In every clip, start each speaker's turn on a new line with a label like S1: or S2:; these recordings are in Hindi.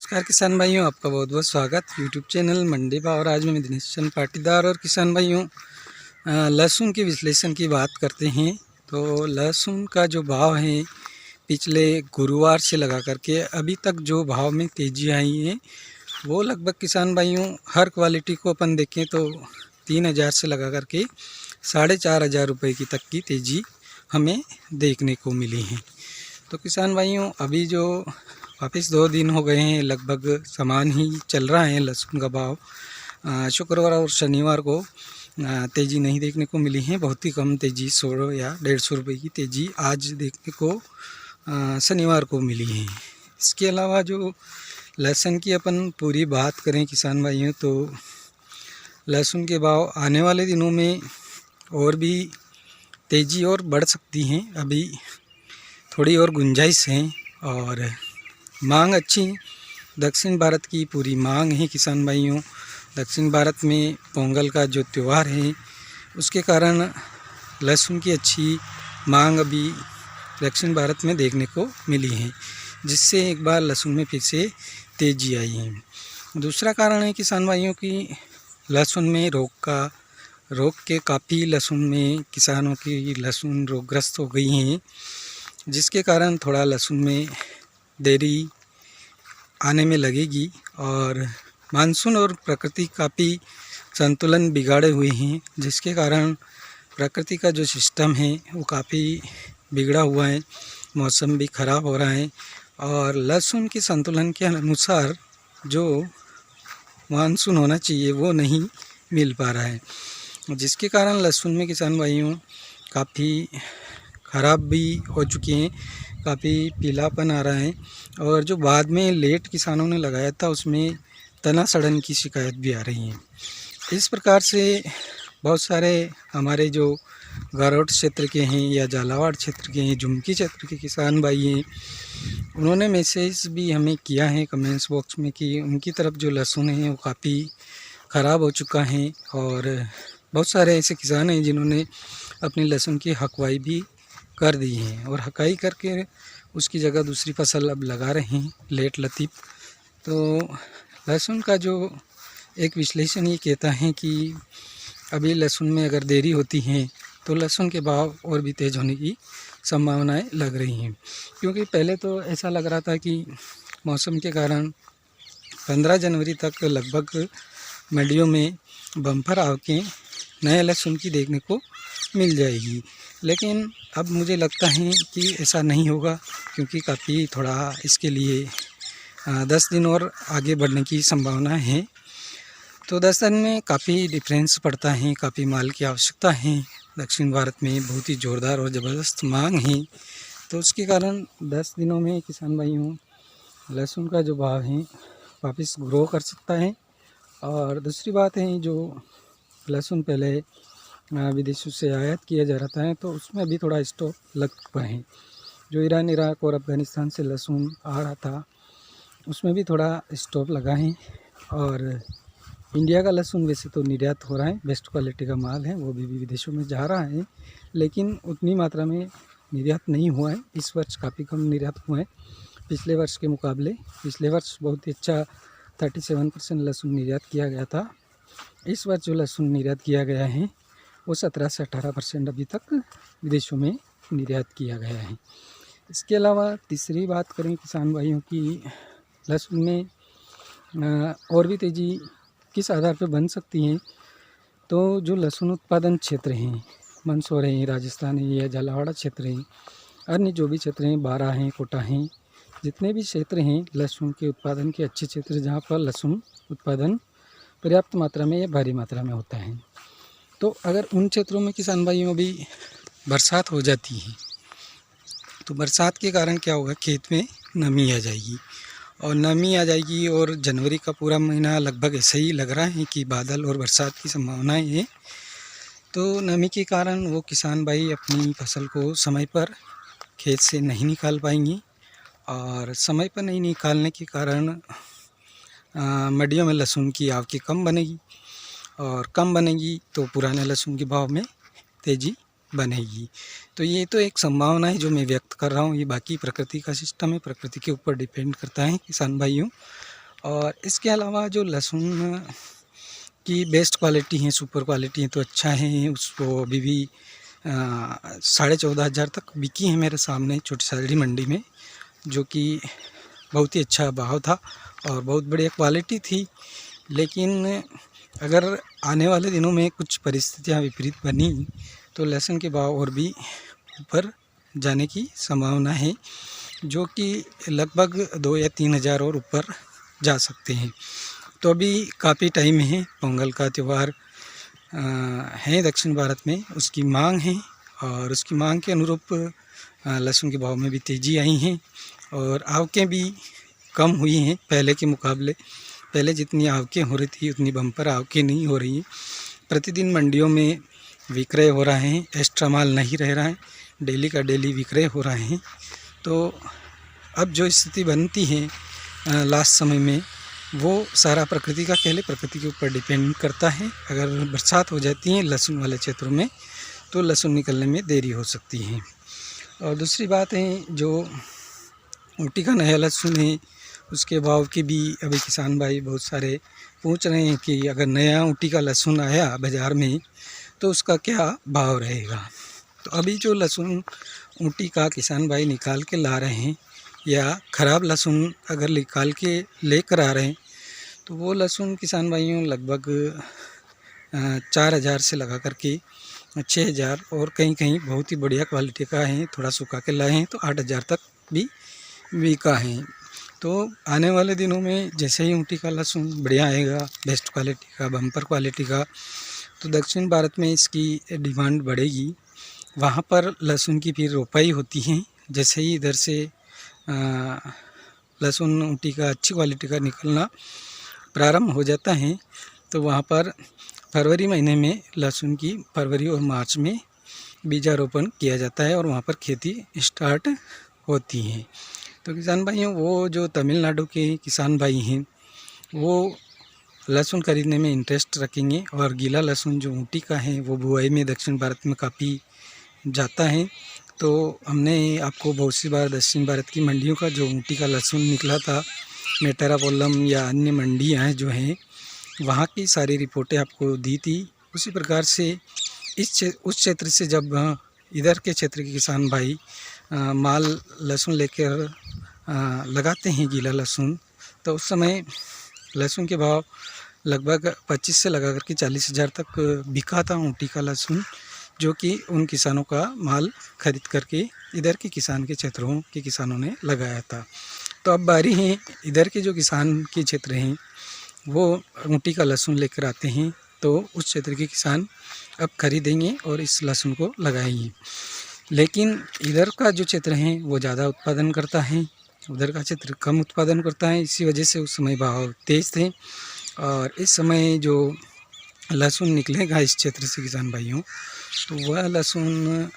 S1: नमस्कार किसान भाइयों, आपका बहुत बहुत स्वागत यूट्यूब चैनल मंडी भाव। और आज मैं दिनेश चंद पाटीदार और किसान भाइयों लहसुन के विश्लेषण की बात करते हैं। तो लहसुन का जो भाव है पिछले गुरुवार से लगा करके अभी तक जो भाव में तेज़ी आई है वो लगभग किसान भाइयों हर क्वालिटी को अपन देखें तो 3,000 से लगा करके 4,500 रुपये की तक की तेज़ी हमें देखने को मिली है। तो किसान भाइयों अभी जो वापस 2 दिन हो गए हैं, लगभग समान ही चल रहा है लहसुन का भाव। शुक्रवार और शनिवार को तेज़ी नहीं देखने को मिली है, बहुत ही कम तेज़ी 100 या 150 रुपये की तेज़ी आज देखने को शनिवार को मिली है। इसके अलावा जो लहसुन की अपन पूरी बात करें किसान भाइयों, तो लहसुन के भाव आने वाले दिनों में और भी तेज़ी और बढ़ सकती हैं। अभी थोड़ी और गुंजाइश है और मांग अच्छी दक्षिण भारत की पूरी मांग है किसान भाइयों। दक्षिण भारत में पोंगल का जो त्यौहार है उसके कारण लहसुन की अच्छी मांग अभी दक्षिण भारत में देखने को मिली है, जिससे एक बार लहसुन में फिर से तेज़ी आई है। दूसरा कारण है किसान भाइयों की लहसुन में रोग के काफ़ी लहसुन में किसानों की लहसुन रोगग्रस्त हो गई हैं, जिसके कारण थोड़ा लहसुन में देरी आने में लगेगी। और मानसून और प्रकृति काफ़ी संतुलन बिगाड़े हुए हैं, जिसके कारण प्रकृति का जो सिस्टम है वो काफ़ी बिगड़ा हुआ है, मौसम भी ख़राब हो रहा है और लहसुन के संतुलन के अनुसार जो मानसून होना चाहिए वो नहीं मिल पा रहा है, जिसके कारण लहसुन में किसान भाइयों काफ़ी ख़राब भी हो चुकी हैं, काफ़ी पीलापन आ रहा है। और जो बाद में लेट किसानों ने लगाया था उसमें तना सड़न की शिकायत भी आ रही है। इस प्रकार से बहुत सारे हमारे जो गारोट क्षेत्र के हैं या झालावाड़ क्षेत्र के हैं, झुमकी क्षेत्र के किसान भाई हैं, उन्होंने मैसेज भी हमें किया है कमेंट्स बॉक्स में कि उनकी तरफ जो लहसुन है वो काफ़ी ख़राब हो चुका है। और बहुत सारे ऐसे किसान हैं जिन्होंने अपनी लहसुन की हकवाई भी कर दी है और हकाई करके उसकी जगह दूसरी फसल अब लगा रहे हैं लेट लतीफ़। तो लहसुन का जो एक विश्लेषण ये कहता है कि अभी लहसुन में अगर देरी होती है तो लहसुन के भाव और भी तेज़ होने की संभावनाएं लग रही हैं, क्योंकि पहले तो ऐसा लग रहा था कि मौसम के कारण 15 जनवरी तक लगभग मंडियों में बम्पर आवकें नए लहसुन की देखने को मिल जाएगी। लेकिन अब मुझे लगता है कि ऐसा नहीं होगा, क्योंकि काफ़ी थोड़ा इसके लिए 10 दिन और आगे बढ़ने की संभावना है। तो 10 दिन में काफ़ी डिफरेंस पड़ता है, काफ़ी माल की आवश्यकता है। दक्षिण भारत में बहुत ही ज़ोरदार और ज़बरदस्त मांग है, तो उसके कारण 10 दिनों में किसान भाइयों लहसुन का जो भाव है वापस ग्रो कर सकता है। और दूसरी बात है, जो लहसुन पहले विदेशों से आयात किया जा रहा था तो उसमें भी थोड़ा स्टॉप लग पाए हैं। जो ईरान, इराक और अफ़गानिस्तान से लहसुन आ रहा था उसमें भी थोड़ा स्टॉप लगा है। और इंडिया का लहसुन वैसे तो निर्यात हो रहा है, बेस्ट क्वालिटी का माल है, वो भी विदेशों में जा रहा है, लेकिन उतनी मात्रा में निर्यात नहीं हुआ है। इस वर्ष काफ़ी कम निर्यात हुआ है पिछले वर्ष के मुकाबले। पिछले वर्ष बहुत ही अच्छा 37% लहसुन निर्यात किया गया था। इस वर्ष जो लहसुन निर्यात किया गया है वो 17 से 18% अभी तक विदेशों में निर्यात किया गया है। इसके अलावा तीसरी बात करें किसान भाइयों की लहसुन में और भी तेज़ी किस आधार पर बन सकती हैं, तो जो लहसुन उत्पादन क्षेत्र हैं, मंदसौर हैं, राजस्थान है या झालावाड़ क्षेत्र हैं, अन्य जो भी क्षेत्र हैं, बारा हैं, कोटा हैं, जितने भी क्षेत्र हैं लहसुन के उत्पादन के अच्छे क्षेत्र जहाँ पर लहसुन उत्पादन पर्याप्त मात्रा में या भारी मात्रा में होता है, तो अगर उन क्षेत्रों में किसान भाइयों भी बरसात हो जाती है तो बरसात के कारण क्या होगा, खेत में नमी आ जाएगी। और नमी आ जाएगी और जनवरी का पूरा महीना लगभग ऐसा ही लग रहा है कि बादल और बरसात की संभावनाएं हैं। तो नमी के कारण वो किसान भाई अपनी फसल को समय पर खेत से नहीं निकाल पाएंगे और समय पर नहीं निकालने के कारण मंडियों में लहसुन की आवक कम बनेगी और कम बनेगी तो पुराने लहसुन के भाव में तेज़ी बनेगी। तो ये तो एक संभावना है जो मैं व्यक्त कर रहा हूँ, ये बाकी प्रकृति का सिस्टम है, प्रकृति के ऊपर डिपेंड करता है किसान भाइयों। और इसके अलावा जो लहसुन की बेस्ट क्वालिटी है, सुपर क्वालिटी है, तो अच्छा है। उसको अभी भी 14,500 तक बिकी है मेरे सामने छोटी सादड़ी मंडी में, जो कि बहुत ही अच्छा भाव था और बहुत बढ़िया क्वालिटी थी। लेकिन अगर आने वाले दिनों में कुछ परिस्थितियां विपरीत बनी तो लहसुन के भाव और भी ऊपर जाने की संभावना है, जो कि लगभग 2 या 3 हज़ार और ऊपर जा सकते हैं। तो अभी काफ़ी टाइम है, पोंगल का त्यौहार है दक्षिण भारत में, उसकी मांग है और उसकी मांग के अनुरूप लहसुन के भाव में भी तेज़ी आई है और आवकें भी कम हुई हैं पहले के मुकाबले। पहले जितनी आवकें हो रही थी उतनी बम्पर आवकें नहीं हो रही हैं। प्रतिदिन मंडियों में विक्रय हो रहा है, एक्स्ट्रा माल नहीं रह रहा है, डेली का डेली विक्रय हो रहा है। तो अब जो स्थिति बनती है लास्ट समय में, वो सारा प्रकृति का खेल है, प्रकृति के ऊपर डिपेंड करता है। अगर बरसात हो जाती है लहसुन वाले क्षेत्रों में तो लहसुन निकलने में देरी हो सकती है। और दूसरी बात है, जो ऊटी का नया लहसुन है उसके भाव की भी अभी किसान भाई बहुत सारे पूछ रहे हैं कि अगर नया ऊटी का लहसुन आया बाज़ार में तो उसका क्या भाव रहेगा। तो अभी जो लहसुन ऊटी का किसान भाई निकाल के ला रहे हैं या ख़राब लहसुन अगर निकाल के लेकर आ रहे हैं तो वो लहसुन किसान भाइयों लगभग 4,000 से लगा करके 6,000 और कहीं कहीं बहुत ही बढ़िया क्वालिटी का है, थोड़ा सुखा के लाए हैं तो 8,000 तक भी बिका है। तो आने वाले दिनों में जैसे ही ऊटी का लहसुन बढ़िया आएगा, बेस्ट क्वालिटी का, बम्पर क्वालिटी का, तो दक्षिण भारत में इसकी डिमांड बढ़ेगी। वहाँ पर लहसुन की फिर रोपाई होती है। जैसे ही इधर से लहसुन ऊटी का अच्छी क्वालिटी का निकलना प्रारंभ हो जाता है तो वहाँ पर फरवरी महीने में लहसुन की फरवरी और मार्च में बीजारोपण किया जाता है और वहाँ पर खेती स्टार्ट होती है। तो किसान भाइयों, वो जो तमिलनाडु के किसान भाई हैं वो लहसुन खरीदने में इंटरेस्ट रखेंगे और गीला लहसुन जो ऊटी का है वो बुआई में दक्षिण भारत में काफ़ी जाता है। तो हमने आपको बहुत सी बार दक्षिण भारत की मंडियों का जो ऊटी का लहसुन निकला था, नेटारापोलम या अन्य मंडियाँ जो हैं वहाँ की सारी रिपोर्टें आपको दी थी। उसी प्रकार से उस क्षेत्र से जब इधर के क्षेत्र के किसान भाई माल लहसुन लेकर लगाते हैं गीला लहसुन, तो उस समय लहसुन के भाव लगभग 25 से लगा करके 40,000 तक बिका था ऊटी का लहसुन, जो कि उन किसानों का माल खरीद करके इधर के किसान के क्षेत्रों के किसानों ने लगाया था। तो अब बारी है इधर के जो किसान के क्षेत्र हैं वो ऊटी का लहसुन लेकर आते हैं, तो उस क्षेत्र के किसान अब खरीदेंगे और इस लहसुन को लगाएंगे। लेकिन इधर का जो क्षेत्र है वो ज़्यादा उत्पादन करता है, उधर का क्षेत्र कम उत्पादन करता है। इसी वजह से उस समय भाव तेज़ थे और इस समय जो लहसुन निकलेगा इस क्षेत्र से किसान भाइयों, तो वह लहसुन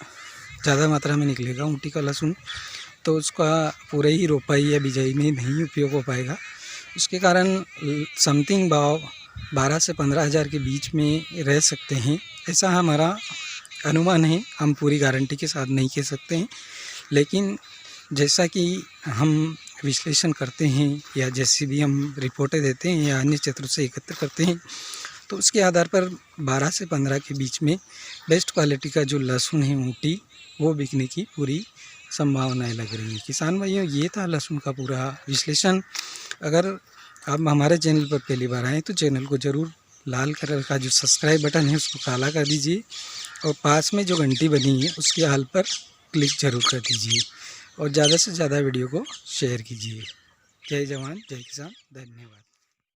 S1: ज़्यादा मात्रा में निकलेगा ऊटी का लहसुन, तो उसका पूरे ही रोपाई या बिजाई में नहीं उपयोग हो पाएगा। उसके कारण समथिंग भाव 12 से 15,000 के बीच में रह सकते हैं, ऐसा हमारा अनुमान है। हम पूरी गारंटी के साथ नहीं कह सकते हैं, लेकिन जैसा कि हम विश्लेषण करते हैं या जैसी भी हम रिपोर्टें देते हैं या अन्य क्षेत्रों से एकत्र करते हैं, तो उसके आधार पर 12 से 15 के बीच में बेस्ट क्वालिटी का जो लहसुन है ऊटी, वो बिकने की पूरी संभावनाएं लग रही हैं। किसान भाइयों, ये था लहसुन का पूरा विश्लेषण। अगर आप हमारे चैनल पर पहली बार आएँ तो चैनल को ज़रूर लाल कलर का जो सब्सक्राइब बटन है उसको काला कर दीजिए और पास में जो घंटी बनी है उसके हाल पर क्लिक ज़रूर कर दीजिए और ज़्यादा से ज़्यादा वीडियो को शेयर कीजिए। जय जवान जय किसान, धन्यवाद।